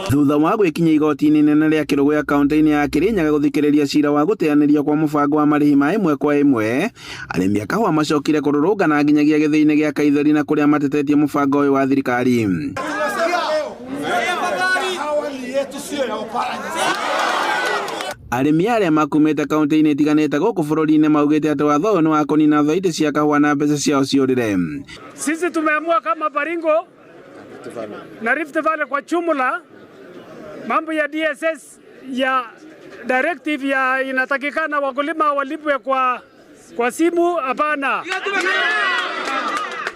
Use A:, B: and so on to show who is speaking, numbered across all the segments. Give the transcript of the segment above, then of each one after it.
A: Thutha wa gwikinya igoti-inĩ inene rĩa Kĩrũgũ ya kaunti-inĩ ya Kĩrĩnyaga gũthikĩrĩria cira wa gũteanĩrio kwa mũbango wa marĩhi ma ĩmwe kwa ĩmwe, arĩmi a kahũa macokire kũrũrũngana nginyagia gĩthĩ-inĩ gĩa Kaithori na kũrĩa matetetie mũbango ũyũ wa thirikari. Arĩmi arĩa makumĩte kaunti-inĩ itiganĩte gũkũ bũrũri-inĩ maugĩte atĩ watho ũyũ nĩ wa kũnina thauti cia kahũa na mbeca ciao ciũrĩre.
B: Sisi tumeamua kama Baringo na Rift Valley kwa jumla, mambo ya DSS ya directive ya inatakikana wakulima walipwe kwa simu, hapana.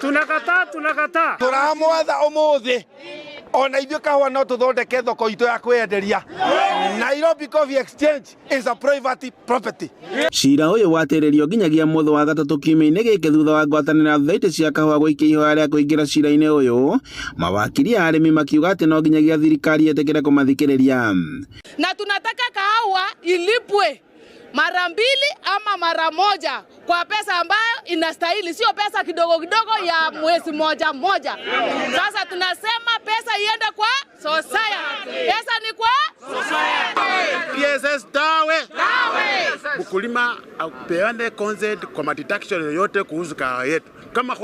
B: Tunakataa.
C: Turamwatha umuthi ona ithuĩ kahũa no tũthondeke thoko itũ ya kwenderia. Nairobi Coffee Exchange is a private property.
A: Cira ũyũ watĩrĩrio nginyagia mũthĩ wa gatatũ kiumia-inĩ gĩkĩ thutha wa ngwatanĩro thauti cia kahũa gũikia ihoya rĩa kũingĩra cira-inĩ ũyũ, mawakiri a arĩmi makiuga atĩ no nginyagia thirikari ĩtĩkĩre kũmathikĩrĩria.
D: Na tunataka kahũa ilipwe mara mbili ama mara moja kwa pesa ambayo inastahili, sio pesa kidogo kidogo ya mwezi moja. Sasa tunasema pesa iende kwa society. Pesa ni kwa society.
E: PSS dawe. Mkulima apeane consent kwa deduction yoyote kuhusu kahũa yetu.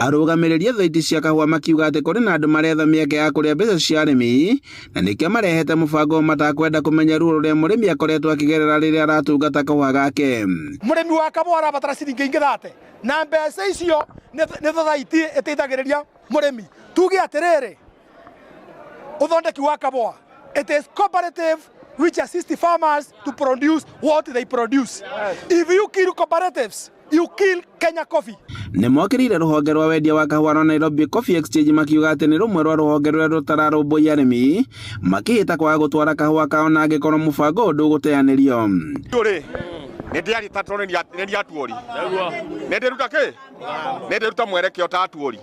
A: Arũgamĩrĩria thauti cia kahũa makiuga atĩ kũrĩ na andũ maretha mĩeke ya kũrĩa mbeca cia arĩmi, na nĩkĩo marehete mũbango matakwenda kũmenya ruo rũrĩa mũrĩmi akoretwo akĩgerera rĩrĩa aratungata kahũa gake.
C: Mũrĩmi wa kahũa arabatara ciringi ingĩ 30 na mbeca icio nĩ thauti ĩteithagĩrĩria mũrĩmi. Tuge atĩrĩrĩ, ũthondeki wa kahũa, it is cooperative which assist farmers to produce what they produce. If you kill cooperatives, you kill Kenya Coffee.
A: Nĩ mokĩrĩire rũhonge rwa wendia wa kahũa rwa Nairobi Coffee Exchange makiuga atĩ nĩ rũmwe rwa rũhonge rũrĩa rũtararũmbũiya arĩmi makĩhĩta kwaga gũtwara kahũa kao na angĩkorwo mũbango ũndũ gũteanĩrio.
F: Nĩndĩari tatũrĩ nĩ atuori. Nĩndĩruta kĩ? Nĩndĩruta mwerekeo ta atuori.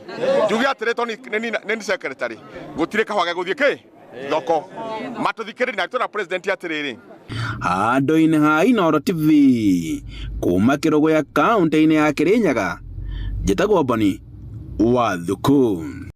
F: Njuge atĩrĩ toni nĩ secretary. Gũtirĩ kahũa gũthiĩ kĩ? Thoko. Matũthikĩrĩria na twĩra president atĩrĩrĩ.
A: Handũ-inĩ ha Inooro TV kuma Kĩrũgũ ya kaunti-inĩ ya Kĩrĩnyaga, njĩtagwo Boni Wathuku.